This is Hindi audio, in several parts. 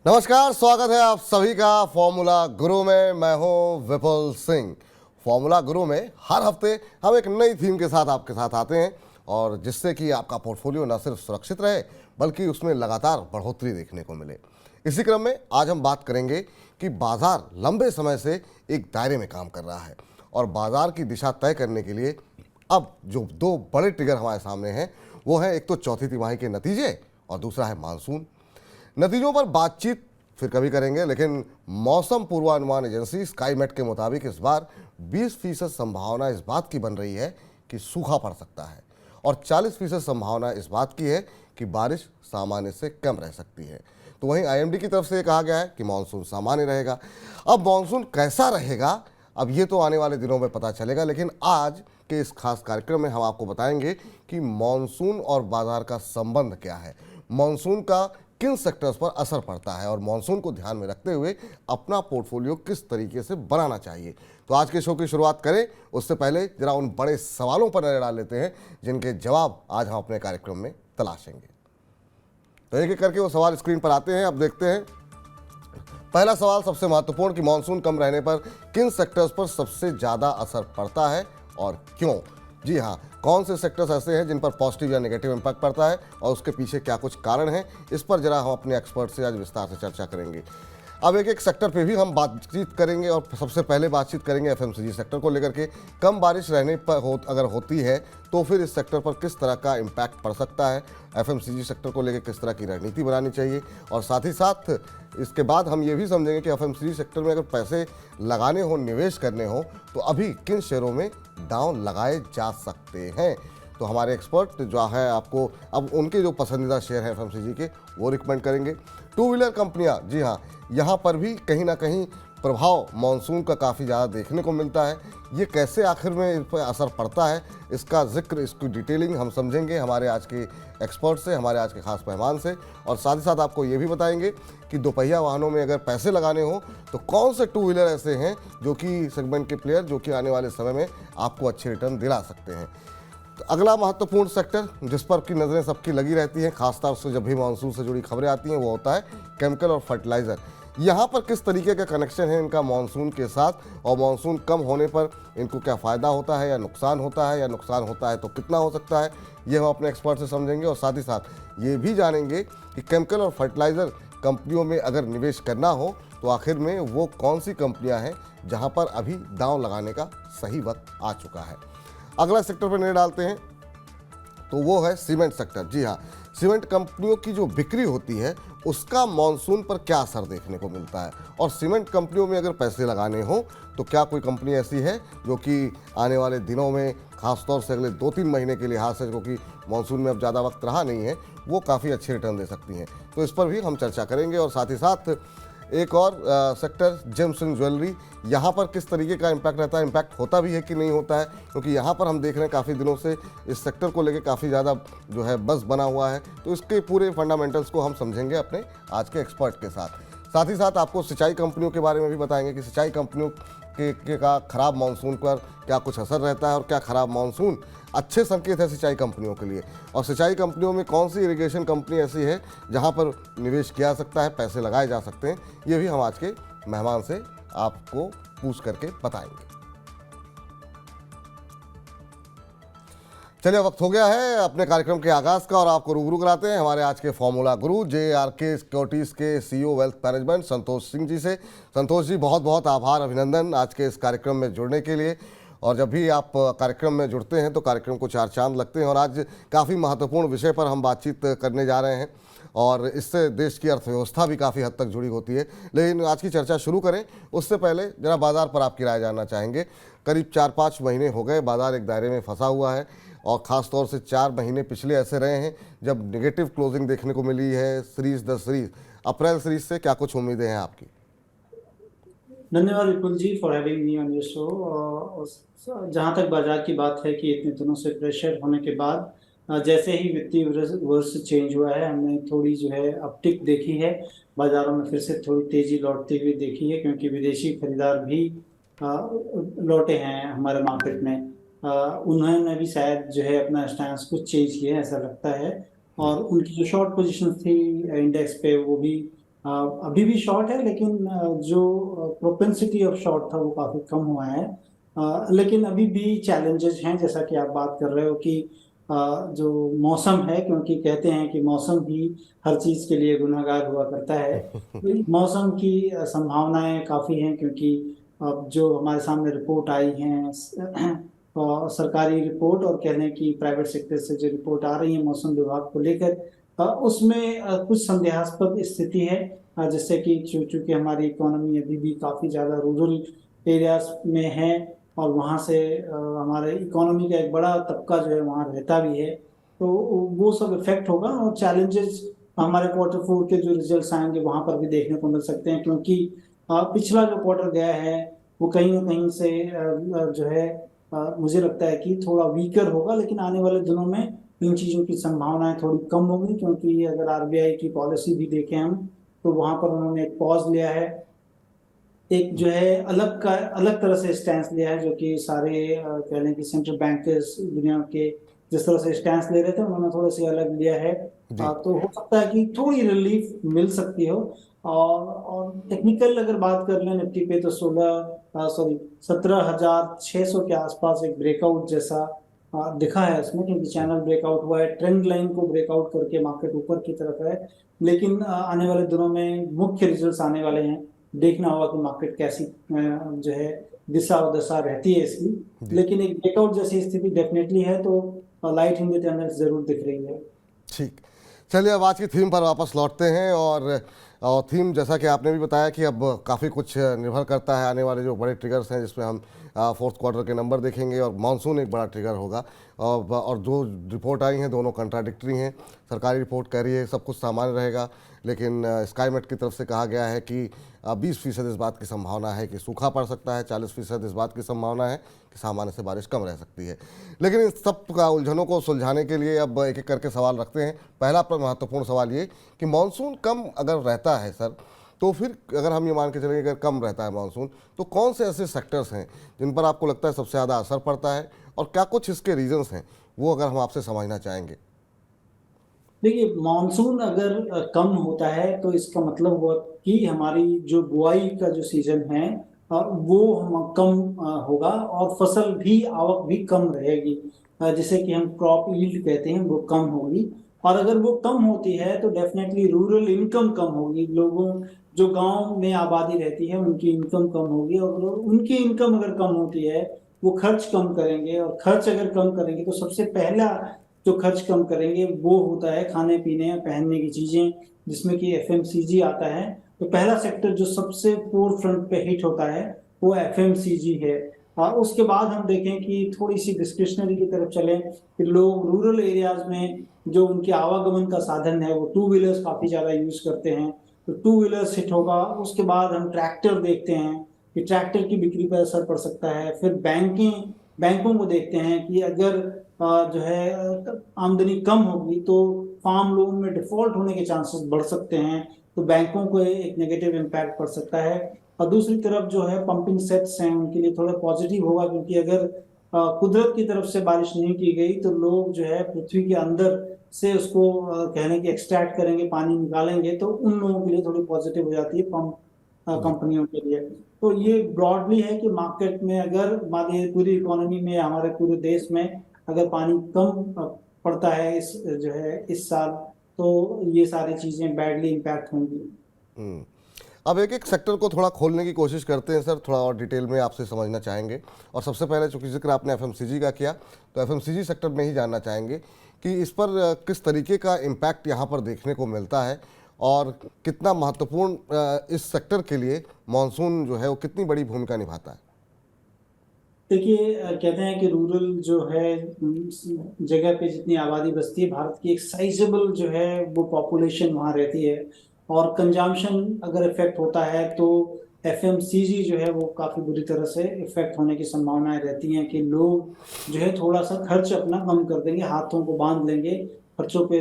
नमस्कार, स्वागत है आप सभी का फॉर्मूला गुरु में। मैं हूं विपुल सिंह। फॉर्मूला गुरु में हर हफ्ते हम एक नई थीम के साथ आपके साथ आते हैं और जिससे कि आपका पोर्टफोलियो न सिर्फ सुरक्षित रहे बल्कि उसमें लगातार बढ़ोतरी देखने को मिले। इसी क्रम में आज हम बात करेंगे कि बाजार लंबे समय से एक दायरे में काम कर रहा है और बाजार की दिशा तय करने के लिए अब जो दो बड़े ट्रिगर हमारे सामने हैं वो है, एक तो चौथी तिमाही के नतीजे और दूसरा है मानसून। नतीजों पर बातचीत फिर कभी करेंगे, लेकिन मौसम पूर्वानुमान एजेंसी स्काईमेट के मुताबिक इस बार 20% संभावना इस बात की बन रही है कि सूखा पड़ सकता है और 40% संभावना इस बात की है कि बारिश सामान्य से कम रह सकती है। तो वहीं आईएमडी की तरफ से कहा गया है कि मानसून सामान्य रहेगा। अब मानसून कैसा रहेगा, अब ये तो आने वाले दिनों में पता चलेगा, लेकिन आज के इस खास कार्यक्रम में हम आपको बताएंगे कि मानसून और बाजार का संबंध क्या है, मानसून का किन सेक्टर्स पर असर पड़ता है और मानसून को ध्यान में रखते हुए अपना पोर्टफोलियो किस तरीके से बनाना चाहिए। तो आज के शो की शुरुआत करें उससे पहले जरा उन बड़े सवालों पर नजर डाल लेते हैं जिनके जवाब आज हम अपने कार्यक्रम में तलाशेंगे। तो एक एक करके वो सवाल स्क्रीन पर आते हैं, अब देखते हैं। पहला सवाल सबसे महत्वपूर्ण कि मानसून कम रहने पर किन सेक्टर्स पर सबसे ज़्यादा असर पड़ता है और क्यों। जी हाँ, कौन से सेक्टर्स ऐसे हैं जिन पर पॉजिटिव या नेगेटिव इम्पैक्ट पड़ता है और उसके पीछे क्या कुछ कारण हैं, इस पर जरा हम अपने एक्सपर्ट से आज विस्तार से चर्चा करेंगे। अब एक एक सेक्टर पे भी हम बातचीत करेंगे और सबसे पहले बातचीत करेंगे एफएमसीजी सेक्टर को लेकर के। कम बारिश रहने पर अगर होती है तो फिर इस सेक्टर पर किस तरह का इम्पैक्ट पड़ सकता है, एफएमसीजी सेक्टर को लेकर किस तरह की रणनीति बनानी चाहिए, और साथ ही साथ इसके बाद हम ये भी समझेंगे कि एफएमसीजी सेक्टर में अगर पैसे लगाने हो, निवेश करने हो, तो अभी किन शेयरों में दांव लगाए जा सकते हैं। तो हमारे एक्सपर्ट जो है आपको अब उनके जो पसंदीदा शेयर हैं एफएमसीजी के वो रिकमेंड करेंगे। टू व्हीलर कंपनियां, जी हाँ, यहाँ पर भी कहीं ना कहीं प्रभाव मानसून का काफ़ी ज़्यादा देखने को मिलता है। ये कैसे आखिर में इन पर असर पड़ता है, इसका जिक्र, इसकी डिटेलिंग हम समझेंगे हमारे आज के एक्सपर्ट से, हमारे आज के खास मेहमान से, और साथ ही साथ आपको ये भी बताएंगे कि दोपहिया वाहनों में अगर पैसे लगाने हो तो कौन से टू व्हीलर ऐसे हैं जो कि सेगमेंट के प्लेयर जो कि आने वाले समय में आपको अच्छे रिटर्न दिला सकते हैं। तो अगला महत्वपूर्ण सेक्टर जिस पर की नज़रें सबकी लगी रहती हैं, खासतौर से जब भी मानसून से जुड़ी खबरें आती हैं, वो होता है केमिकल और फर्टिलाइज़र। यहाँ पर किस तरीके का कनेक्शन है इनका मानसून के साथ, और मानसून कम होने पर इनको क्या फ़ायदा होता है या नुकसान होता है, या नुकसान होता है तो कितना हो सकता है, ये हम अपने एक्सपर्ट से समझेंगे। और साथ ही साथ ये भी जानेंगे कि केमिकल और फर्टिलाइज़र कंपनियों में अगर निवेश करना हो तो आखिर में वो कौन सी कंपनियाँ हैं जहाँ पर अभी दांव लगाने का सही वक्त आ चुका है। अगला सेक्टर पर नजर डालते हैं तो वो है सीमेंट सेक्टर। जी हाँ, सीमेंट कंपनियों की जो बिक्री होती है उसका मानसून पर क्या असर देखने को मिलता है, और सीमेंट कंपनियों में अगर पैसे लगाने हो तो क्या कोई कंपनी ऐसी है जो कि आने वाले दिनों में, खासतौर से अगले 2-3 महीने के लिहाज से, क्योंकि मानसून में अब ज़्यादा वक्त रहा नहीं है, वो काफ़ी अच्छे रिटर्न दे सकती हैं। तो इस पर भी हम चर्चा करेंगे। और साथ ही साथ एक और सेक्टर जेम्स एंड ज्वेलरी, यहाँ पर किस तरीके का इम्पैक्ट रहता है, इम्पैक्ट होता भी है कि नहीं होता है, क्योंकि यहाँ पर हम देख रहे हैं काफ़ी दिनों से इस सेक्टर को लेकर काफ़ी ज़्यादा जो है बज़ बना हुआ है। तो इसके पूरे फंडामेंटल्स को हम समझेंगे अपने आज के एक्सपर्ट के साथ। साथ ही साथ आपको सिंचाई कंपनियों के बारे में भी बताएंगे कि सिंचाई कंपनियों के का खराब मानसून पर क्या कुछ असर रहता है और क्या खराब मानसून अच्छे संकेत है सिंचाई कंपनियों के लिए, और सिंचाई कंपनियों में कौन सी इरिगेशन कंपनी ऐसी है जहां पर निवेश किया जा सकता है, पैसे लगाए जा सकते हैं। ये भी हम आज के मेहमान से आपको पूछ करके बताएंगे। चलिए, वक्त हो गया है अपने कार्यक्रम के आगाज़ का और आपको रूबरू कराते हैं हमारे आज के फॉर्मूला गुरु JRK सिक्योरिटीज़ के CEO wealth management Santosh Singh ji से। संतोष जी, बहुत बहुत आभार, अभिनंदन आज के इस कार्यक्रम में जुड़ने के लिए। और जब भी आप कार्यक्रम में जुड़ते हैं तो कार्यक्रम को 4 चांद लगते हैं, और आज काफ़ी महत्वपूर्ण विषय पर हम बातचीत करने जा रहे हैं और इससे देश की अर्थव्यवस्था भी काफ़ी हद तक जुड़ी होती है। लेकिन आज की चर्चा शुरू करें उससे पहले जरा बाज़ार पर आपकी राय जानना चाहेंगे। करीब 4-5 महीने हो गए बाज़ार एक दायरे में फंसा हुआ है, और ख़ास तौर से 4 महीने पिछले ऐसे रहे हैं जब नेगेटिव क्लोजिंग देखने को मिली है सीरीज द सीरीज। अप्रैल सीरीज से क्या कुछ उम्मीदें हैं आपकी? धन्यवाद Vipul ji for having me on your show. जहाँ तक बाजार की बात है कि इतने दिनों से प्रेशर होने के बाद जैसे ही वित्तीय वर्ष चेंज हुआ है, हमने थोड़ी जो है अपटिक देखी है, बाजारों में फिर से थोड़ी तेजी लौटती हुई देखी है, क्योंकि विदेशी खरीदार भी लौटे हैं हमारे मार्केट में। उन्होंने भी शायद जो है अपना स्टैंस कुछ चेंज किया है ऐसा लगता है, और उनकी जो शॉर्ट पोजीशन थी इंडेक्स पे वो भी अभी भी शॉर्ट है, लेकिन जो प्रोपेंसिटी ऑफ शॉर्ट था वो काफी कम हुआ है। लेकिन अभी भी चैलेंजेस हैं, जैसा कि आप बात कर रहे हो कि जो मौसम है, क्योंकि कहते हैं कि मौसम भी हर चीज के लिए गुनाहगार हुआ करता है। तो मौसम की संभावनाएं काफी हैं, क्योंकि अब जो हमारे सामने रिपोर्ट आई हैं सरकारी रिपोर्ट, और कह लें कि प्राइवेट सेक्टर से जो रिपोर्ट आ रही है मौसम विभाग को लेकर, उसमें कुछ संदेहास्पद स्थिति है। जिससे कि चूंकि हमारी इकोनॉमी अभी भी काफी ज्यादा रूरल एरियाज में है, और वहाँ से हमारे इकोनॉमी का एक बड़ा तबका जो है वहाँ रहता भी है, तो वो सब इफेक्ट होगा। और चैलेंजेस हमारे क्वार्टर फोर के जो रिजल्ट्स आएंगे वहां पर भी देखने को मिल सकते हैं, क्योंकि पिछला जो क्वार्टर गया है वो कहीं ना कहीं से जो है मुझे लगता है कि थोड़ा वीकर होगा। लेकिन आने वाले दिनों में इन चीजों की संभावनाएं थोड़ी कम होंगी, क्योंकि अगर आरबीआई की पॉलिसी भी देखें हम, तो वहां पर उन्होंने एक पॉज लिया है, एक जो है अलग तरह से स्टैंड लिया है, जो कि सारे कह लें कि सेंट्रल बैंकर्स दुनिया के जिस तरह से स्टैंड ले रहे थे उन्होंने थोड़ा सा अलग लिया है। जी। तो हो सकता है कि थोड़ी रिलीफ मिल सकती हो। और टेक्निकल अगर बात कर लें निफ्टी पे, तो 17,600 के आसपास एक ब्रेकआउट जैसा दिखा है उसमें, क्योंकि चैनल ब्रेकआउट हुआ है, ट्रेंड लाइन को ब्रेकआउट करके मार्केट ऊपर की तरफ है। लेकिन आने वाले दिनों में मुख्य रिजल्ट्स आने वाले हैं, देखना होगा कि मार्केट कैसी जो है दिशा और दशा रहती है इसकी। जी। लेकिन एक ब्रेकआउट जैसी स्थिति डेफिनेटली है, तो लाइट इन द टनल जरूर दिख रही है। ठीक। चलिए अब आज की थीम पर वापस लौटते हैं। और थीम जैसा कि आपने भी बताया कि अब काफ़ी कुछ निर्भर करता है आने वाले जो बड़े ट्रिगर्स हैं, जिसमें हम फोर्थ क्वार्टर के नंबर देखेंगे और मानसून एक बड़ा ट्रिगर होगा। और जो रिपोर्ट आई हैं दोनों कंट्राडिक्टरी हैं। सरकारी रिपोर्ट कह रही है सब कुछ सामान्य रहेगा, लेकिन स्काईमेट की तरफ से कहा गया है कि 20% इस बात की संभावना है कि सूखा पड़ सकता है, 40% इस बात की संभावना है कि सामान्य से बारिश कम रह सकती है। लेकिन इन सब का उलझनों को सुलझाने के लिए अब एक एक करके सवाल रखते हैं। पहला महत्वपूर्ण सवाल ये कि मानसून कम अगर रहता है सर, तो फिर अगर हम ये मान के चलेंगे अगर कम रहता है मानसून, तो कौन से ऐसे सेक्टर्स हैं जिन पर आपको लगता है सबसे ज़्यादा असर पड़ता है, और क्या कुछ इसके रीजंस हैं, वो अगर हम आपसे समझना चाहेंगे। देखिए, मानसून अगर कम होता है तो इसका मतलब हुआ कि हमारी जो बुआई का जो सीजन है वो हम कम होगा, और फसल भी आवक भी कम रहेगी, जिसे कि हम क्रॉप यील्ड कहते हैं, वो कम होगी। और अगर वो कम होती है तो डेफिनेटली रूरल इनकम कम होगी, लोगों जो गांव में आबादी रहती है उनकी इनकम कम होगी, और उनकी इनकम अगर कम होती है वो खर्च कम करेंगे, और खर्च अगर कम करेंगे तो सबसे पहला जो खर्च कम करेंगे वो होता है खाने पीने पहनने की चीजें, जिसमें कि एफएमसीजी आता है। तो पहला सेक्टर जो सबसे फोर फ्रंट पे हिट होता है वो एफएमसीजी है। उसके बाद हम देखें कि थोड़ी सी डिस्क्रिशनरी की तरफ चलें, कि लोग रूरल एरियाज में जो उनके आवागमन का साधन है वो टू व्हीलर्स काफी ज्यादा यूज करते हैं, तो टू व्हीलर्स हिट होगा। उसके बाद हम ट्रैक्टर देखते हैं कि ट्रैक्टर की बिक्री पर असर पड़ सकता है। फिर बैंकों को देखते हैं कि अगर जो है आमदनी कम होगी तो फार्म लोन में डिफॉल्ट होने के चांसेस बढ़ सकते हैं, तो बैंकों को एक नेगेटिव इम्पैक्ट पड़ सकता है। और दूसरी तरफ जो है पंपिंग सेट्स हैं उनके लिए थोड़ा पॉजिटिव होगा, क्योंकि अगर कुदरत की तरफ से बारिश नहीं की गई तो लोग जो है पृथ्वी के अंदर से उसको कहने की एक्सट्रैक्ट करेंगे, पानी निकालेंगे, तो उन लोगों के लिए थोड़ी पॉजिटिव हो जाती है पंप जी। कंपनियों के लिए। तो ये ब्रॉडली है कि मार्केट में अगर हमारी पूरी इकोनॉमी में, हमारे पूरे देश में अगर पानी कम पड़ता है इस जो है इस साल, तो ये सारी चीजें बैडली इम्पैक्ट होंगी। हम्म। अब एक एक सेक्टर को थोड़ा खोलने की कोशिश करते हैं सर, थोड़ा और डिटेल में आपसे समझना चाहेंगे। और सबसे पहले चूंकि जिक्र आपने एफएमसीजी का किया, तो एफएमसीजी सेक्टर में ही जानना चाहेंगे कि इस पर किस तरीके का इम्पैक्ट यहाँ पर देखने को मिलता है, और कितना महत्वपूर्ण इस सेक्टर के लिए मानसून जो है वो कितनी बड़ी भूमिका निभाता है। देखिए, कहते हैं कि रूरल जो है जगह पे जितनी आबादी बसती है, भारत की एक साइजेबल जो है वो पॉपुलेशन वहाँ रहती है, और कंजम्पशन अगर इफेक्ट होता है तो एफएमसीजी जो है वो काफी बुरी तरह से इफेक्ट होने की संभावनाएं रहती हैं, कि लोग जो है थोड़ा सा खर्च अपना कम कर देंगे, हाथों को बांध लेंगे, खर्चों पे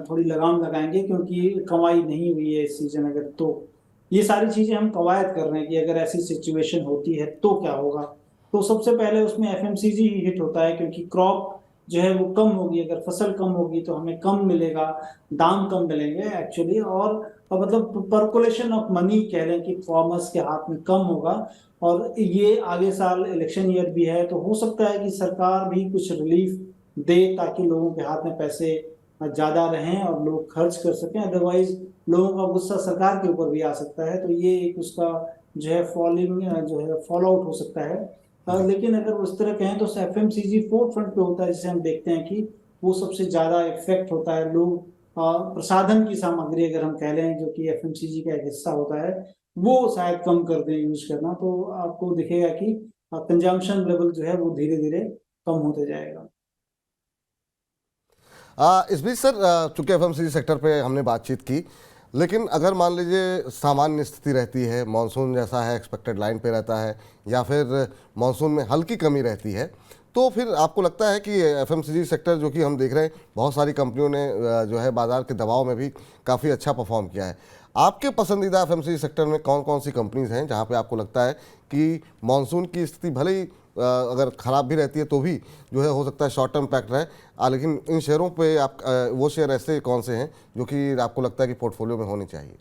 थोड़ी लगाम लगाएंगे, क्योंकि कमाई नहीं हुई है इस सीजन अगर। तो ये सारी चीजें हम कवायद कर रहे हैं कि अगर ऐसी सिचुएशन होती है तो क्या होगा। तो सबसे पहले उसमें एफएमसीजी ही हिट होता है, क्योंकि क्रॉप जो है वो कम होगी, अगर फसल कम होगी तो हमें कम मिलेगा, दाम कम मिलेंगे एक्चुअली। और मतलब पर्कुलेशन ऑफ मनी कह लें कि फार्मर्स के हाथ में कम होगा। और ये आगे साल इलेक्शन ईयर भी है, तो हो सकता है कि सरकार भी कुछ रिलीफ दे ताकि लोगों के हाथ में पैसे ज्यादा रहें और लोग खर्च कर सकें। अदरवाइज लोगों का गुस्सा सरकार के ऊपर भी आ सकता है, तो ये एक उसका जो है फॉलिंग जो है फॉल आउट हो सकता है। जी। लेकिन अगर उस तरह कहें तो एफएमसीजी फोर्थ फ्रंट पे होता है, जिसे हम देखते हैं कि वो सबसे ज्यादा इफेक्ट होता है। लोग प्रसाधन की सामग्री अगर हम कह लें जो कि एफएमसीजी का एक हिस्सा होता है, वो शायद कम कर दें यूज करना, तो आपको दिखेगा कि कंजम्पशन लेवल जो है वो धीरे धीरे कम होते जाएगा। इस बीच सर, चूंकि एफएमसीजी सेक्टर पे हमने बातचीत की, लेकिन अगर मान लीजिए सामान्य स्थिति रहती है, मानसून जैसा है एक्सपेक्टेड लाइन पे रहता है, या फिर मानसून में हल्की कमी रहती है, तो फिर आपको लगता है कि एफएमसीजी सेक्टर, जो कि हम देख रहे हैं बहुत सारी कंपनियों ने जो है बाजार के दबाव में भी काफ़ी अच्छा परफॉर्म किया है, आपके पसंदीदा एफएमसीजी सेक्टर में कौन कौन सी कंपनीज हैं जहां पे आपको लगता है कि मानसून की स्थिति भले ही अगर ख़राब भी रहती है तो भी जो है हो सकता है शॉर्ट टर्म इम्पैक्ट रहे, लेकिन इन शेयरों पे आप वो शेयर ऐसे कौन से हैं जो कि आपको लगता है कि पोर्टफोलियो में होने चाहिए?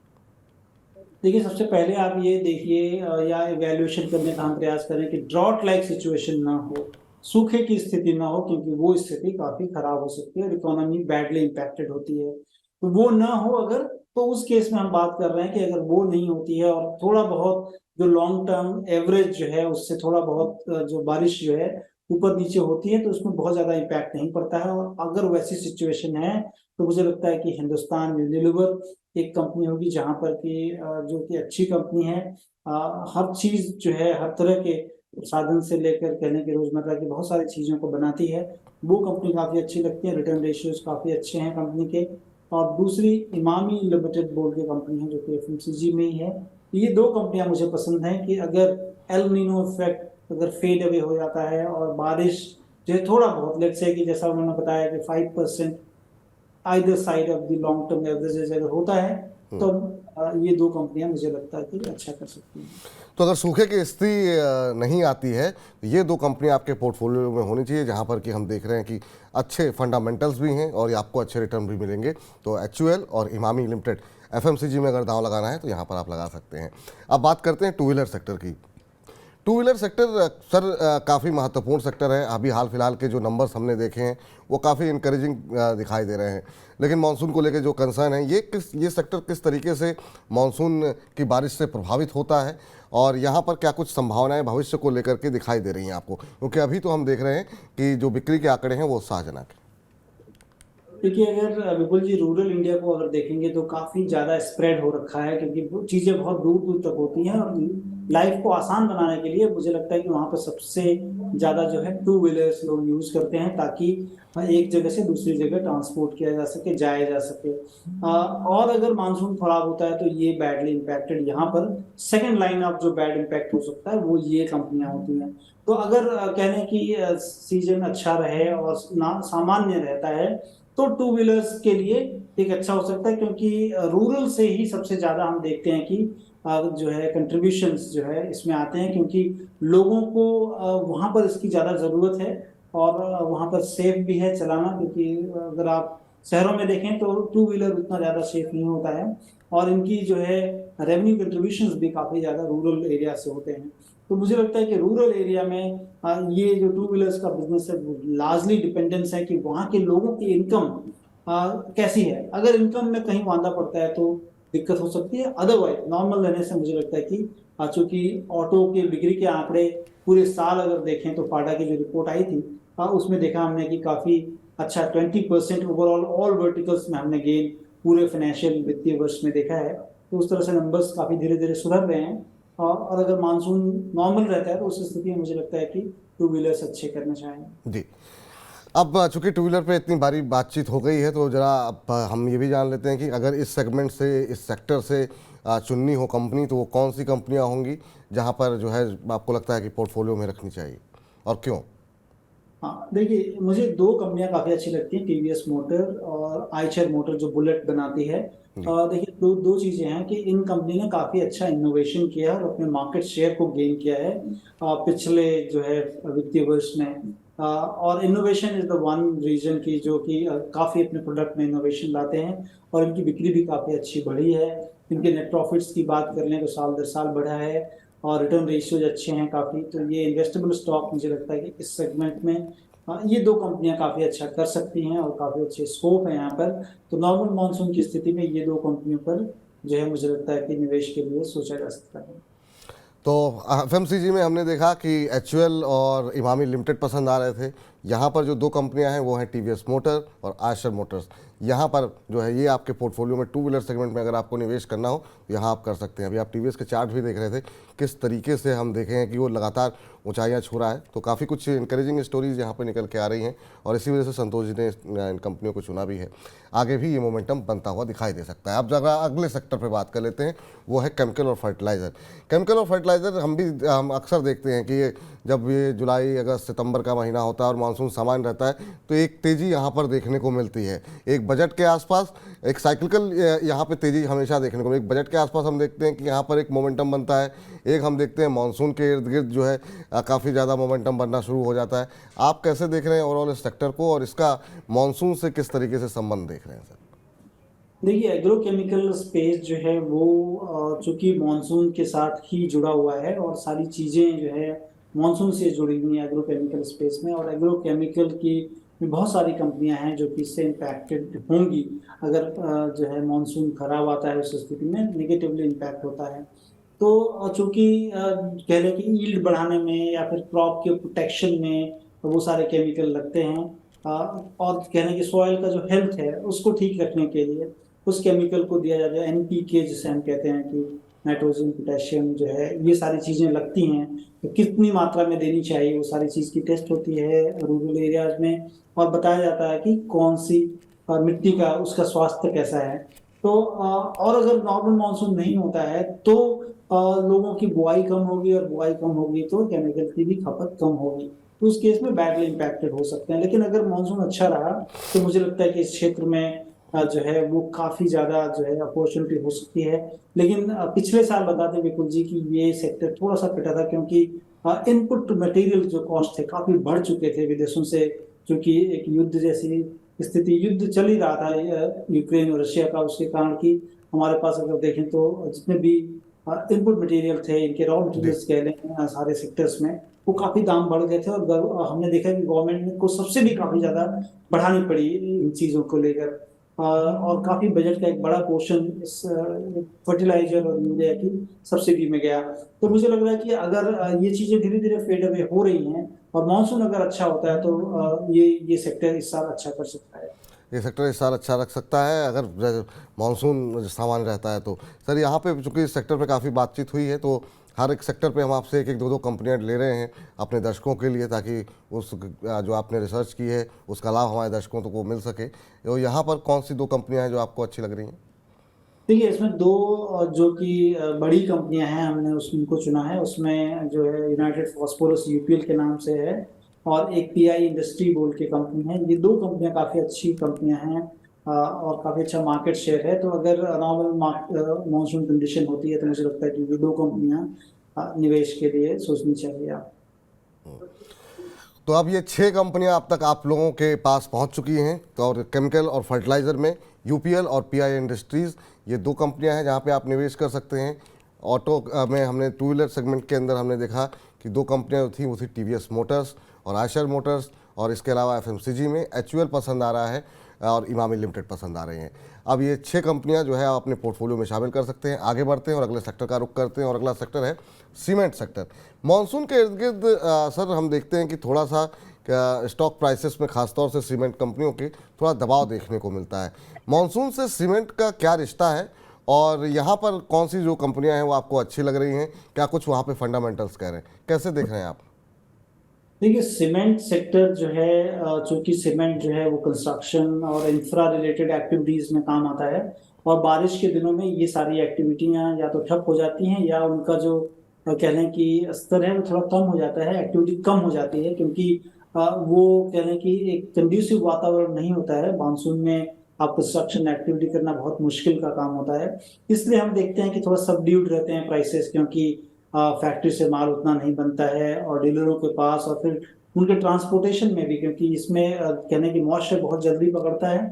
देखिए, सबसे पहले आप ये देखिए या इवैल्यूएशन करने का हम प्रयास करें कि ड्रॉट लाइक सिचुएशन ना हो, सूखे की स्थिति ना हो, क्योंकि वो स्थिति काफी खराब हो सकती है और इकोनॉमी बैडली इम्पैक्टेड होती है। तो वो ना हो अगर, तो उस केस में हम बात कर रहे हैं कि अगर वो नहीं होती है और थोड़ा बहुत जो लॉन्ग टर्म एवरेज जो है उससे थोड़ा बहुत जो बारिश जो है ऊपर नीचे होती है, तो उसमें बहुत ज्यादा इम्पैक्ट नहीं पड़ता है। और अगर वैसी सिचुएशन है तो मुझे लगता है कि हिंदुस्तान यूनिलीवर एक कंपनी होगी जहां पर कि जो कि अच्छी कंपनी है। हर चीज जो है, हर तरह के साधन से लेकर कहने की रोजमर्रा की बहुत सारी चीजों को बनाती है, वो कंपनी काफी अच्छी लगती है। रिटर्न रेशियोज काफी अच्छे हैं कंपनी के। और दूसरी इमामी लिमिटेड बोल के कंपनी है जो कि एफएमसीजी में ही है। ये दो कंपनियां मुझे पसंद हैं कि अगर एल नीनो इफेक्ट अगर फेड अवे हो जाता है और बारिश जो है थोड़ा बहुत, लेट्स से कि जैसा उन्होंने बताया कि 5% either side of the long term averages अगर होता है, तो ये दो कंपनियां मुझे लगता है कि अच्छा कर सकती हैं। तो अगर सूखे की स्थिति नहीं आती है तो ये दो कंपनियां आपके पोर्टफोलियो में होनी चाहिए, जहां पर कि हम देख रहे हैं कि अच्छे फंडामेंटल्स भी हैं और ये आपको अच्छे रिटर्न भी मिलेंगे। तो एचयूएल और इमामी लिमिटेड एफएमसीजी में अगर दांव लगाना है तो यहाँ पर आप लगा सकते हैं। अब बात करते हैं टू व्हीलर सेक्टर की। टू व्हीलर सेक्टर सर काफ़ी महत्वपूर्ण सेक्टर है। अभी हाल फिलहाल के जो नंबर्स हमने देखे हैं वो काफ़ी इंकरेजिंग दिखाई दे रहे हैं, लेकिन मानसून को लेकर जो कंसर्न है, ये सेक्टर किस तरीके से मानसून की बारिश से प्रभावित होता है, और यहाँ पर क्या कुछ संभावनाएं भविष्य को लेकर के दिखाई दे रही हैं आपको? क्योंकि अभी तो हम देख रहे हैं कि जो बिक्री के आंकड़े हैं वो उत्साहजनक हैं। देखिए, अगर विपुल जी रूरल इंडिया को अगर देखेंगे तो काफी ज्यादा स्प्रेड हो रखा है, क्योंकि वो चीजें बहुत दूर दूर तक होती हैं। और लाइफ को आसान बनाने के लिए मुझे लगता है कि वहां पर सबसे ज्यादा जो है टू व्हीलर्स लोग यूज करते हैं, ताकि एक जगह से दूसरी जगह ट्रांसपोर्ट किया जा सके, जाया जा सके। और अगर मानसून खराब होता है तो ये बैडली इम्पैक्टेड, यहाँ पर सेकेंड लाइन ऑफ जो बैड इम्पैक्ट हो सकता है वो ये कंपनियां होती हैं। तो अगर कहने की सीजन अच्छा रहे और सामान्य रहता है, तो टू व्हीलर्स के लिए एक अच्छा हो सकता है, क्योंकि रूरल से ही सबसे ज्यादा हम देखते हैं कि जो है कंट्रीब्यूशंस जो है इसमें आते हैं, क्योंकि लोगों को वहां पर इसकी ज्यादा जरूरत है। और वहां पर सेफ भी है चलाना, क्योंकि अगर आप शहरों में देखें तो टू व्हीलर उतना ज्यादा सेफ नहीं होता है। और इनकी जो है रेवेन्यू कंट्रीब्यूशंस भी काफी ज्यादा रूरल एरिया से होते हैं। तो मुझे लगता है कि रूरल एरिया में ये जो टू व्हीलर्स का बिजनेस है लार्जली डिपेंडेंस है कि वहां के लोगों की इनकम कैसी है। अगर इनकम में कहीं वांदा पड़ता है तो दिक्कत हो सकती है, अदरवाइज नॉर्मल रहने से मुझे लगता है कि चूंकि ऑटो के बिक्री के आंकड़े पूरे साल अगर देखें तो फाडा की जो रिपोर्ट आई थी, उसमें देखा हमने कि काफी अच्छा 20% ओवरऑल ऑल वर्टिकल्स में हमने गेन पूरे फाइनेंशियल वित्तीय वर्ष में देखा है। तो उस तरह से नंबर्स काफी धीरे धीरे सुधर रहे हैं। और अगर मानसून नॉर्मल रहता है तो उस स्थिति में मुझे लगता है कि टू व्हीलर्स अच्छे करना चाहेंगे। जी। अब चूंकि टू व्हीलर पे इतनी बारी बातचीत हो गई है, तो ज़रा अब हम ये भी जान लेते हैं कि अगर इस सेगमेंट से, इस सेक्टर से चुननी हो कंपनी, तो वो कौन सी कंपनियां होंगी जहां पर जो है आपको लगता है कि पोर्टफोलियो में रखनी चाहिए, और क्यों? हाँ, देखिए, मुझे दो कंपनियां काफी अच्छी लगती हैं, टीवीएस मोटर और आइचर मोटर जो बुलेट बनाती है। जी। देखिए, दो दो चीजें हैं कि इन कंपनी ने काफी अच्छा इनोवेशन किया है और अपने मार्केट शेयर को गेन किया है पिछले जो है वित्तीय वर्ष में। और innovation is the one reason की जो कि काफी अपने प्रोडक्ट में इनोवेशन लाते हैं और इनकी बिक्री भी काफी अच्छी बढ़ी है। इनके नेट प्रॉफिट्स की बात कर लें तो साल दर साल बढ़ा है और रिटर्न रेशियोज अच्छे हैं काफ़ी। तो ये इन्वेस्टेबल स्टॉक मुझे लगता है कि इस सेगमेंट में ये दो कंपनियां काफ़ी अच्छा कर सकती हैं और काफ़ी अच्छे स्कोप है यहाँ पर। तो नॉर्मल मानसून की स्थिति में ये दो कंपनियों पर जो है मुझे लगता है कि निवेश के लिए सोचा जा सकता है। तो एफएमसीजी में हमने देखा कि एचयूएल और इमामी लिमिटेड पसंद आ रहे थे। यहाँ पर जो दो कंपनियां हैं वो हैं टीवीएस मोटर और आयशर मोटर्स। यहाँ पर जो है ये आपके पोर्टफोलियो में टू व्हीलर सेगमेंट में अगर आपको निवेश करना हो तो यहाँ आप कर सकते हैं। अभी आप टीवीएस के चार्ट भी देख रहे थे, किस तरीके से हम देखे हैं कि वो लगातार ऊंचाइयाँ छू रहा है। तो काफ़ी कुछ इंकरेजिंग स्टोरीज यहाँ पर निकल के आ रही हैं और इसी वजह से संतोष जी ने इन कंपनियों को चुना भी है। आगे भी ये मोमेंटम बनता हुआ दिखाई दे सकता है। अब जगह अगले सेक्टर पर बात कर लेते हैं, वो है केमिकल और फर्टिलाइज़र। केमिकल और फर्टिलाइज़र हम अक्सर देखते हैं कि जब ये जुलाई अगस्त सितंबर का महीना होता है और मानसून सामान्य रहता है तो एक तेज़ी यहाँ पर देखने को मिलती है। एक बजट के आसपास एक साइक्लिकल यहाँ पे तेज़ी हमेशा देखने को, एक बजट के आसपास हम देखते हैं कि यहाँ पर एक मोमेंटम बनता है। एक हम देखते हैं मानसून के इर्द गिर्द जो है काफ़ी ज़्यादा मोमेंटम बनना शुरू हो जाता है। आप कैसे देख रहे हैं ओवरऑल इस सेक्टर को और इसका मानसून से किस तरीके से संबंध देख रहे हैं सर? देखिए एग्रोकेमिकल स्पेस जो है वो चूंकि मानसून के साथ ही जुड़ा हुआ है और सारी चीज़ें जो है मानसून से जुड़ी हुई हैं एग्रोकेमिकल स्पेस में। और एग्रोकेमिकल की बहुत सारी कंपनियां हैं जो कि इससे इम्पैक्टेड होंगी अगर जो है मानसून खराब आता है, उस स्थिति में नेगेटिवली इम्पैक्ट होता है। तो चूंकि कह लें कि यील्ड बढ़ाने में या फिर क्रॉप के प्रोटेक्शन में वो सारे केमिकल लगते हैं। और कह लें कि सॉइल का जो हेल्थ है उसको ठीक रखने के लिए उस केमिकल को दिया जाता है एनपीके, जिसे हम कहते हैं कि नाइट्रोजन पोटेशियम जो है ये सारी चीज़ें लगती हैं। तो कितनी मात्रा में देनी चाहिए वो सारी चीज़ की टेस्ट होती है रूरल एरियाज में और बताया जाता है कि कौन सी मिट्टी का उसका स्वास्थ्य कैसा है। तो और अगर नॉर्मल मानसून नहीं होता है तो लोगों की बुआई कम होगी और बुआई कम होगी तो केमिकल की भी खपत कम होगी। तो उस केस में बैडली इम्पैक्टेड हो सकते हैं। लेकिन अगर मानसून अच्छा रहा तो मुझे लगता है कि इस क्षेत्र में जो है वो काफी ज्यादा जो है अपॉर्चुनिटी हो सकती है। लेकिन पिछले साल बता दें विपुल जी की ये सेक्टर थोड़ा सा पिटा था क्योंकि इनपुट मटेरियल जो कॉस्ट थे काफी बढ़ चुके थे विदेशों से, क्योंकि एक युद्ध जैसी स्थिति, युद्ध चल ही रहा था यूक्रेन और रशिया का, उसके कारण कि हमारे पास अगर देखें तो जितने भी इनपुट मटेरियल थे, इनके रॉ मटेरियल्स कह लें सारे सेक्टर्स में, वो काफी दाम बढ़ गए थे। और हमने देखा कि गवर्नमेंट को सबसे भी काफी ज्यादा बढ़ानी पड़ी इन चीजों को लेकर। और काफी बजट का एक बड़ा पोर्शन इस फर्टिलाइजर और यूरिया की सब्सिडी में गया। तो मुझे लग रहा है कि अगर ये चीजें धीरे धीरे फेड अवे हो रही हैं और मानसून अगर अच्छा होता है तो ये सेक्टर इस साल अच्छा कर सकता है। ये सेक्टर इस साल अच्छा रख सकता है अगर मानसून सामान्य रहता है तो। सर यहाँ पे चूंकि इस सेक्टर पे काफ़ी बातचीत हुई है तो हर एक सेक्टर पे हम आपसे एक एक दो दो कंपनियां ले रहे हैं अपने दर्शकों के लिए, ताकि उस जो आपने रिसर्च की है उसका लाभ हमारे दर्शकों को मिल सके। तो यहाँ पर कौन सी दो कंपनियां हैं जो आपको अच्छी लग रही हैं? देखिए इसमें दो जो कि बड़ी कंपनियां हैं हमने उनको चुना है। उसमें जो है यूनाइटेड फॉस्फोरस यूपीएल के नाम से है और एक पीआई इंडस्ट्री बोल के कंपनी है। ये दो कंपनियां काफ़ी अच्छी कंपनियां हैं और काफ़ी अच्छा मार्केट शेयर है। तो अगर नॉर्मल मानसून कंडीशन होती है तो मुझे लगता है कि ये दो कंपनियां निवेश के लिए सोचनी चाहिए आप। तो अब ये 6 कंपनियां अब तक आप लोगों के पास पहुंच चुकी हैं। तो और केमिकल और फर्टिलाइज़र में यूपीएल और पीआई इंडस्ट्रीज़ ये दो कंपनियां हैं जहां पे आप निवेश कर सकते हैं। ऑटो में हमने टू व्हीलर सेगमेंट के अंदर हमने देखा कि दो कंपनियां थी, वो थी टीवीएस मोटर्स और आयशर मोटर्स। और इसके अलावा एफएमसीजी में एचयूएल पसंद आ रहा है और इमामी लिमिटेड पसंद आ रहे हैं। अब ये 6 कंपनियां जो है आप अपने पोर्टफोलियो में शामिल कर सकते हैं। आगे बढ़ते हैं और अगले सेक्टर का रुख करते हैं और अगला सेक्टर है सीमेंट सेक्टर। मानसून के इर्द गिर्द सर हम देखते हैं कि थोड़ा सा स्टॉक प्राइसेस में खासतौर से सीमेंट कंपनियों के थोड़ा दबाव देखने को मिलता है। मानसून से सीमेंट का क्या रिश्ता है और यहाँ पर कौन सी जो कंपनियाँ हैं वो आपको अच्छी लग रही हैं? क्या कुछ वहाँ पे फंडामेंटल्स कह रहे हैं, कैसे देख रहे हैं आप? देखिए सीमेंट सेक्टर जो है चूंकि सीमेंट जो है वो कंस्ट्रक्शन और इंफ्रा रिलेटेड एक्टिविटीज में काम आता है और बारिश के दिनों में ये सारी एक्टिविटियां या तो ठप हो जाती हैं या उनका जो कह लें कि स्तर है वो थोड़ा कम हो जाता है, एक्टिविटी कम हो जाती है क्योंकि वो कह लें कि एक कंड्यूसिव वातावरण नहीं होता है मानसून में। आप कंस्ट्रक्शन एक्टिविटी करना बहुत मुश्किल का काम होता है। इसलिए हम देखते हैं कि थोड़ा सबड्यूड रहते हैं प्राइसेस, क्योंकि फैक्ट्री से माल उतना नहीं बनता है और डीलरों के पास और फिर उनके ट्रांसपोर्टेशन में भी, क्योंकि इसमें कहने की मॉइस्चर बहुत जल्दी पकड़ता है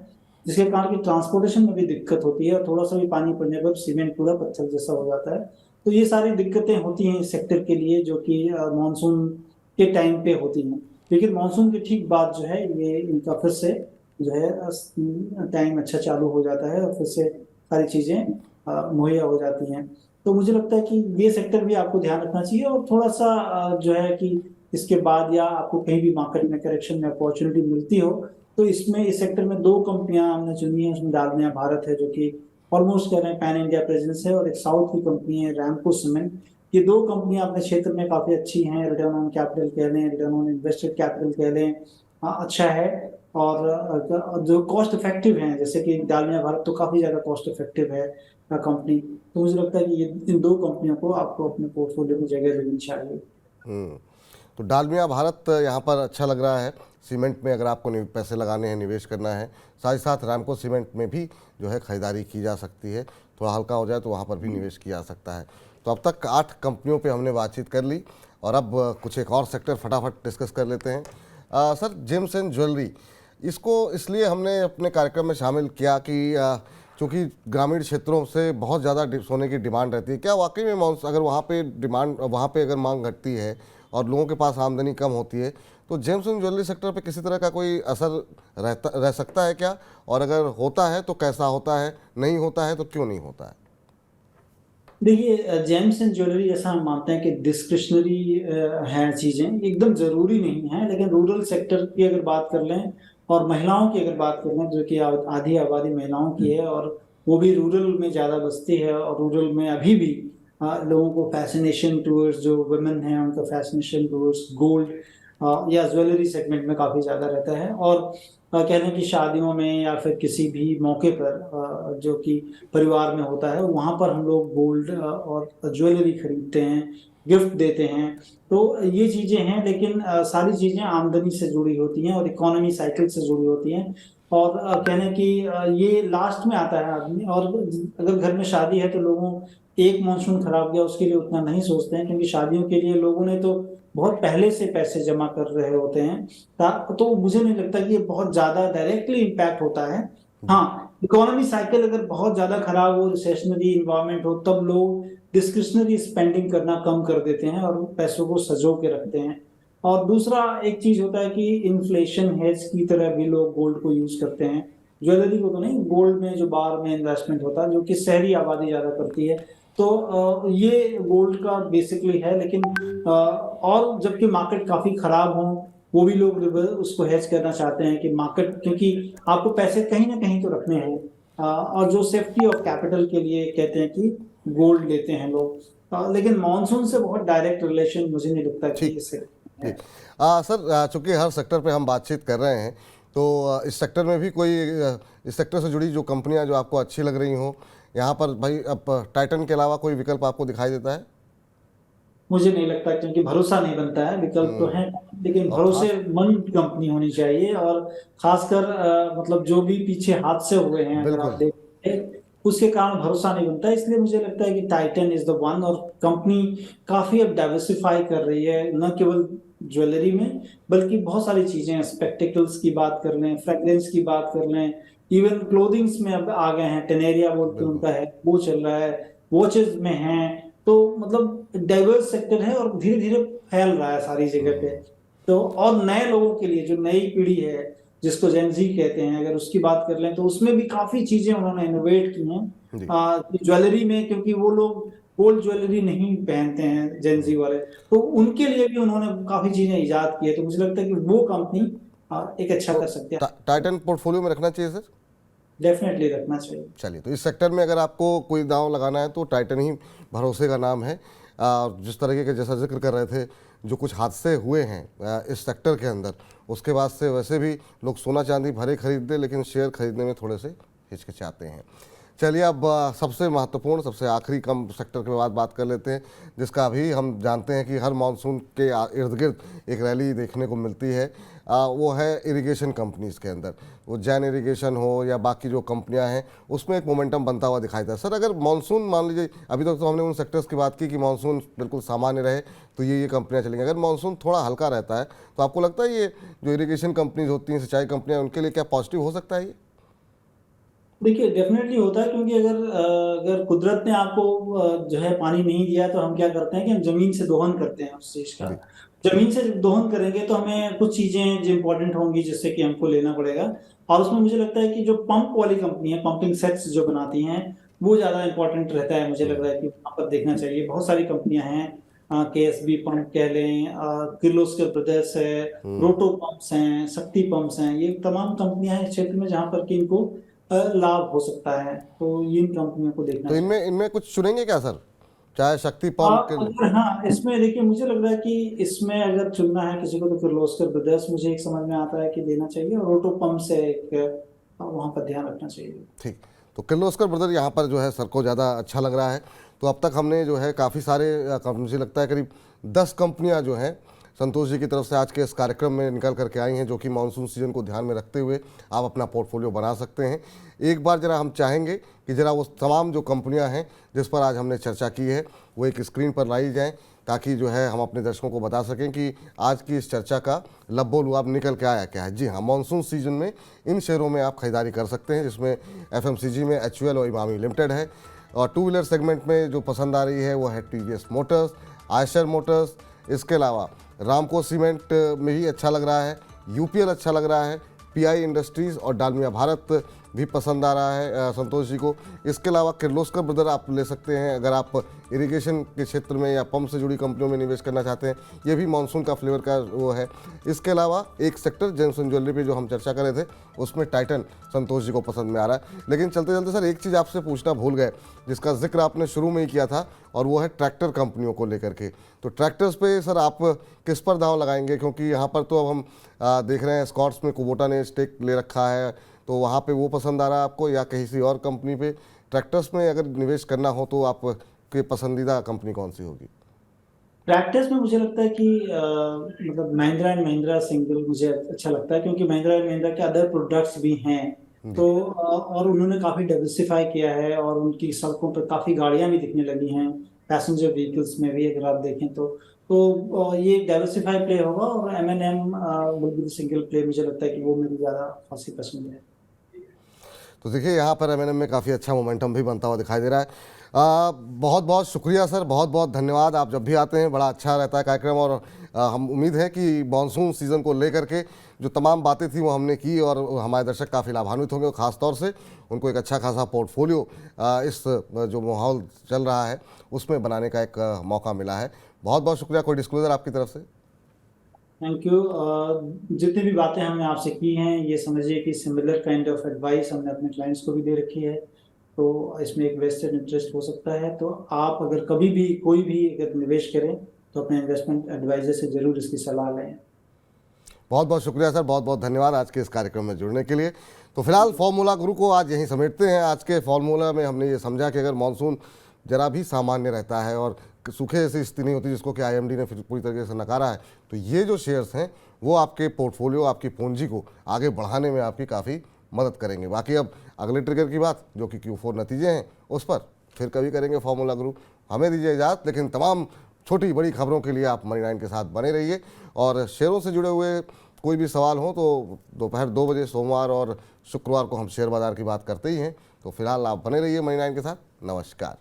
जिसके कारण की ट्रांसपोर्टेशन में भी दिक्कत होती है और थोड़ा सा भी पानी पड़ने पर सीमेंट पूरा पत्थर जैसा हो जाता है। तो ये सारी दिक्कतें होती हैं इस सेक्टर के लिए, जो कि मानसून के टाइम पे होती हैं। लेकिन मानसून के ठीक बाद जो है ये इनका फिर से जो है टाइम अच्छा चालू हो जाता है और फिर से सारी चीजें मुहैया हो जाती हैं। तो मुझे लगता है कि ये सेक्टर भी आपको ध्यान रखना चाहिए, और थोड़ा सा जो है कि इसके बाद या आपको कहीं भी मार्केट में करेक्शन में अपॉर्चुनिटी मिलती हो, तो इसमें इस सेक्टर में दो कंपनियां हमने चुनी है। उसमें डालमिया भारत है, जो कि ऑलमोस्ट कह रहे हैं पैन इंडिया प्रेजेंस है, और एक साउथ की कंपनी है रैमको सीमेंट। ये दो कंपनियां अपने क्षेत्र में काफी अच्छी हैं। रिटर्न ऑन कैपिटल कह लें, रिटर्न ऑन इन्वेस्टेड कैपिटल कह लें, अच्छा है। और जो कॉस्ट इफेक्टिव हैं, जैसे कि डालमिया भारत तो काफी ज्यादा कॉस्ट इफेक्टिव है कंपनी। तो मुझे लगता है कि ये इन दो कंपनियों को आपको अपने पोर्टफोलियो में जगह देनी चाहिए। तो डालमिया भारत यहाँ पर अच्छा लग रहा है। सीमेंट में अगर आपको पैसे लगाने हैं, निवेश करना है, साथ ही साथ रैमको सीमेंट में भी जो है खरीदारी की जा सकती है। थोड़ा हल्का हो जाए तो वहाँ पर भी निवेश किया जा सकता है। तो अब तक 8 कंपनियों पे हमने बातचीत कर ली और अब कुछ एक और सेक्टर फटाफट डिस्कस कर लेते हैं। सर, जेम्स एंड ज्वेलरी, इसको इसलिए हमने अपने कार्यक्रम में शामिल किया कि चूँकि ग्रामीण क्षेत्रों से बहुत ज़्यादा सोने की डिमांड रहती है। क्या वाकई में अगर वहाँ पे अगर मांग घटती है और लोगों के पास आमदनी कम होती है, तो जेम्स एंड ज्वेलरी सेक्टर पे किसी तरह का कोई असर रह सकता है क्या? और अगर होता है तो कैसा होता है, नहीं होता है तो क्यों नहीं होता है? देखिए, जेम्स एंड ज्वेलरी जैसा हम मानते हैं कि डिस्क्रिशनरी है चीजें, एकदम जरूरी नहीं है। लेकिन रूरल सेक्टर की अगर बात कर लें और महिलाओं की अगर बात कर लें, जो कि आधी आबादी महिलाओं की है, और वो भी रूरल में ज्यादा बसती है, और रूरल में अभी भी लोगों को फैसिनेशन टूवर्ड्स, जो वुमेन है उनका फैसिनेशन टूवर्ड्स गोल्ड या ज्वेलरी सेगमेंट में काफी ज्यादा रहता है। और कह लें कि शादियों में या फिर किसी भी मौके पर जो कि परिवार में होता है, वहां पर हम लोग गोल्ड और ज्वेलरी खरीदते हैं, गिफ्ट देते हैं। तो ये चीजें हैं, लेकिन सारी चीजें आमदनी से जुड़ी होती हैं और इकोनॉमी साइकिल से जुड़ी होती हैं। और कहने कि ये लास्ट में आता है आदमी। और अगर घर में शादी है तो लोगों, एक मॉनसून खराब गया उसके लिए उतना नहीं सोचते हैं, क्योंकि शादियों के लिए लोगों ने तो बहुत पहले से पैसे जमा कर रहे होते हैं। तो मुझे नहीं लगता कि ये बहुत ज्यादा डायरेक्टली इम्पैक्ट होता है। हाँ, इकोनॉमी साइकिल अगर बहुत ज्यादा खराब हो, रिसेशनरी इन्वायरमेंट हो, तब लोग डिस्क्रिशनरी स्पेंडिंग करना कम कर देते हैं और पैसों को सजो के रखते हैं। और दूसरा एक चीज होता है कि इन्फ्लेशन हेज की तरह भी लोग गोल्ड को यूज करते हैं। ज्वेलरी को तो नहीं, गोल्ड में जो बार में इन्वेस्टमेंट होता है, जो कि शहरी आबादी ज्यादा करती है। तो ये गोल्ड का बेसिकली है। लेकिन और जबकि मार्केट काफी खराब हो, वो भी लोग उसको हेज करना चाहते हैं कि मार्केट, क्योंकि आपको पैसे कहीं ना कहीं तो रखने हैं। और जो सेफ्टी ऑफ कैपिटल के लिए कहते हैं कि गोल्ड लेते हैं लोग। लेकिन मॉनसून से बहुत डायरेक्ट रिलेशन मुझे नहीं लगता कि ठीक इससे है। ठीक। सर, चूंकि हर सेक्टर पे हम बातचीत कर रहे हैं, तो इस सेक्टर में भी कोई इस सेक्टर से जुड़ी जो कंपनियां जो आपको अच्छी लग रही हों, यहाँ पर भाई अब टाइटन के अलावा कोई विकल्प आपको दिखाई देता है? मुझे नहीं लगता, क्योंकि भरोसा नहीं बनता है। विकल्प तो है, लेकिन और खास भरोसेमंद कंपनी होनी चाहिए। और खासकर मतलब जो भी पीछे हादसे हुए हैं, अगर आप बिल्कुल। देखें, उसके कारण भरोसा नहीं बनता। इसलिए मुझे लगता है कि टाइटन इज द वन। और कंपनी काफी अब डाइवर्सिफाई कर रही है, न केवल ज्वेलरी में, बल्कि बहुत सारी चीजें, स्पेक्टिकल्स की बात कर लें, फ्रेग्रेंस की बात कर लें, इवन क्लोथिंग्स में अब आ गए हैं। टेनेरिया बोल के बिल्कुल। उनका है, वो चल रहा है। वॉचेस में है। तो मतलब डाइवर्स सेक्टर है और धीरे धीरे फैल रहा है सारी जगह पे। तो और नए लोगों के लिए, जो नई पीढ़ी है जिसको जेनजी कहते हैं, अगर उसकी बात कर लें, तो उसमें भी काफी चीजें उन्होंने इनोवेट की जी। हैं ज्वेलरी में, क्योंकि वो लोग गोल्ड ज्वेलरी नहीं पहनते हैं जेनजी वाले। तो उनके लिए भी उन्होंने काफी चीजें इजाद की है। तो मुझे लगता है कि वो कंपनी एक अच्छा तो कर सकते हैं। टाइटन पोर्टफोलियो में रखना चाहिए सर? डेफिनेटली रखना चाहिए। चलिए, तो इस सेक्टर में अगर आपको कोई दांव लगाना है तो टाइटन ही भरोसे का नाम है। जिस तरीके के जैसा जिक्र कर रहे थे, जो कुछ हादसे हुए हैं इस सेक्टर के अंदर, उसके बाद से वैसे भी लोग सोना चांदी भरे खरीदते, लेकिन शेयर खरीदने में थोड़े से हिचकिचाते हैं। चलिए, अब सबसे महत्वपूर्ण, सबसे आखिरी कम सेक्टर के बाद बात कर लेते हैं, जिसका अभी हम जानते हैं कि हर मानसून के इर्द गिर्द एक रैली देखने को मिलती है। वो है इरिगेशन कंपनीज़ के अंदर, वो जैन इरिगेशन हो या बाकी जो कंपनियां हैं, उसमें एक मोमेंटम बनता हुआ दिखाई देता है। सर, अगर मानसून, मान लीजिए अभी तक तो हमने उन सेक्टर्स की बात की कि मानसून बिल्कुल सामान्य रहे तो ये कंपनियां चलेंगी, अगर मानसून थोड़ा हल्का रहता है तो आपको लगता है ये जो इरिगेशन कंपनीज होती हैं, सिंचाई कंपनियां, उनके लिए क्या पॉजिटिव हो सकता है ये? देखिए डेफिनेटली होता है, क्योंकि अगर कुदरत ने आपको जो है पानी नहीं दिया, तो हम क्या करते हैं कि हम जमीन से दोहन करते हैं उस चीज का। जी। जमीन से जब दोहन करेंगे तो हमें कुछ चीजें जो इंपॉर्टेंट होंगी जिससे कि हमको लेना पड़ेगा। और उसमें मुझे लगता है कि जो पंप वाली कंपनी है, पंपिंग सेट्स जो बनाती हैं, वो ज्यादा इंपॉर्टेंट रहता है। मुझे लग रहा है कि वहां पर देखना चाहिए। बहुत सारी कंपनियां हैं, केएसबी पंप कह लें, किर्लोस्कर ब्रदर्स है, रोटो पंप्स हैं, शक्ति पंप्स हैं। ये तमाम कंपनियां हैं इस क्षेत्र में जहां पर कि इनको लाभ हो सकता है। तो इन कंपनियों को देखना तो चाहिए। इनमें इनमें कुछ चुनेंगे क्या सर, चाहे शक्ति पंप के? अगर हाँ, इसमें देखिए मुझे लग रहा है कि इसमें अगर चुनना है किसी को, तो किर्लोस्कर ब्रदर्स मुझे एक समझ में आता है कि लेना चाहिए, और रोटो पंप से एक वहां पर ध्यान रखना चाहिए। ठीक। तो किर्लोस्कर ब्रदर यहाँ पर जो है सर को ज़्यादा अच्छा लग रहा है। तो अब तक हमने जो है काफ़ी सारे मुझे लगता है करीब 10 कंपनियाँ जो हैं संतोष जी की तरफ से आज के इस कार्यक्रम में निकल करके आई हैं, जो कि मानसून सीजन को ध्यान में रखते हुए आप अपना पोर्टफोलियो बना सकते हैं। एक बार जरा हम चाहेंगे कि जरा वो तमाम जो कंपनियां हैं जिस पर आज हमने चर्चा की है वो एक स्क्रीन पर लाई जाएं, ताकि जो है हम अपने दर्शकों को बता सकें कि आज की इस चर्चा का लब्बो लुआब निकल के आया क्या है। जी हाँ, मानसून सीजन में इन शेयरों में आप खरीदारी कर सकते हैं, जिसमें एफएमसीजी में एचयूएल और इमामी लिमिटेड है। और टू व्हीलर सेगमेंट में जो पसंद आ रही है वो है टीवीएस मोटर्स, आयशर मोटर्स। इसके अलावा रामको सीमेंट में ही अच्छा लग रहा है, यूपीएल अच्छा लग रहा है, पीआई इंडस्ट्रीज़ और डालमिया भारत भी पसंद आ रहा है संतोष जी को। इसके अलावा किर्लोस्कर ब्रदर आप ले सकते हैं अगर आप इरिगेशन के क्षेत्र में या पंप से जुड़ी कंपनियों में निवेश करना चाहते हैं। ये भी मानसून का फ्लेवर का वो है। इसके अलावा एक सेक्टर जेम्स ज्वेलरी पे जो हम चर्चा कर रहे थे, उसमें टाइटन संतोष जी को पसंद में आ रहा है। लेकिन चलते चलते सर एक चीज़ आपसे पूछना भूल गए, जिसका जिक्र आपने शुरू में ही किया था, और वो है ट्रैक्टर कंपनियों को लेकर के। तो ट्रैक्टर्स पे सर आप किस पर दांव लगाएंगे? क्योंकि यहाँ पर तो अब हम देख रहे हैं स्कॉट्स में कुबोटा ने स्टेक ले रखा है, तो वहाँ पे वो पसंद आ रहा है आपको, या किसी और कंपनी पे? ट्रैक्टर्स में अगर निवेश करना हो तो आपके पसंदीदा कंपनी कौन सी होगी? ट्रैक्टर्स में मुझे लगता है कि मतलब महिंद्रा एंड महिंद्रा सिंगल मुझे अच्छा लगता है, क्योंकि महिंद्रा एंड महिंद्रा के अदर प्रोडक्ट्स भी हैं। जी। तो और उन्होंने काफी डाइवर्सिफाई किया है, और उनकी सड़कों पर काफी गाड़ियां भी दिखने लगी हैं, पैसेंजर व्हीकल्स में भी अगर आप देखें तो ये डाइवर्सिफाई प्ले होगा। और M&M will be single play. मुझे लगता है कि वो मेरी ज्यादा खासी पसंद है। तो देखिए यहाँ पर एमएनएम में काफ़ी अच्छा मोमेंटम भी बनता हुआ दिखाई दे रहा है। बहुत बहुत शुक्रिया सर, बहुत बहुत धन्यवाद। आप जब भी आते हैं बड़ा अच्छा रहता है कार्यक्रम, और हम उम्मीद है कि मानसून सीज़न को लेकर के जो तमाम बातें थी वो हमने की, और हमारे दर्शक काफ़ी लाभान्वित होंगे, और ख़ास तौर से उनको एक अच्छा खासा पोर्टफोलियो इस जो माहौल चल रहा है उसमें बनाने का एक मौका मिला है। बहुत बहुत शुक्रिया। कोई डिस्क्लोजर आपकी तरफ से? Thank you. जितनी भी बातें हमने आपसे की हैं, ये समझिए कि सिमिलर काइंड ऑफ एडवाइस हमने अपने क्लाइंट्स को भी दे रखी है। तो इसमें एक वेस्टेड इंटरेस्ट हो सकता है। तो आप अगर कभी भी कोई भी अगर निवेश करें, तो अपने इन्वेस्टमेंट एडवाइजर से जरूर इसकी सलाह लें। बहुत बहुत शुक्रिया सर, बहुत बहुत धन्यवाद आज के इस कार्यक्रम में जुड़ने के लिए। तो फिलहाल फॉर्मूला गुरु को आज यहीं समेटते हैं। आज के फॉर्मूला में हमने ये समझा कि अगर मानसून जरा भी सामान्य रहता है और सूखे ऐसी स्थिति नहीं होती जिसको कि आईएमडी ने फिर पूरी तरीके से नकारा है, तो ये जो शेयर्स हैं वो आपके पोर्टफोलियो, आपकी पूंजी को आगे बढ़ाने में आपकी काफ़ी मदद करेंगे। बाकी अब अगले ट्रिगर की बात, जो कि Q4 नतीजे हैं, उस पर फिर कभी करेंगे फॉर्मूला गुरु। हमें दीजिए इजाज़त, लेकिन तमाम छोटी बड़ी खबरों के लिए आप मनी9 के साथ बने रहिए। और शेयरों से जुड़े हुए कोई भी सवाल हो तो दोपहर 2 बजे सोमवार और शुक्रवार को हम शेयर बाजार की बात करते ही हैं। तो फिलहाल आप बने रहिए मनी9 के साथ। नमस्कार।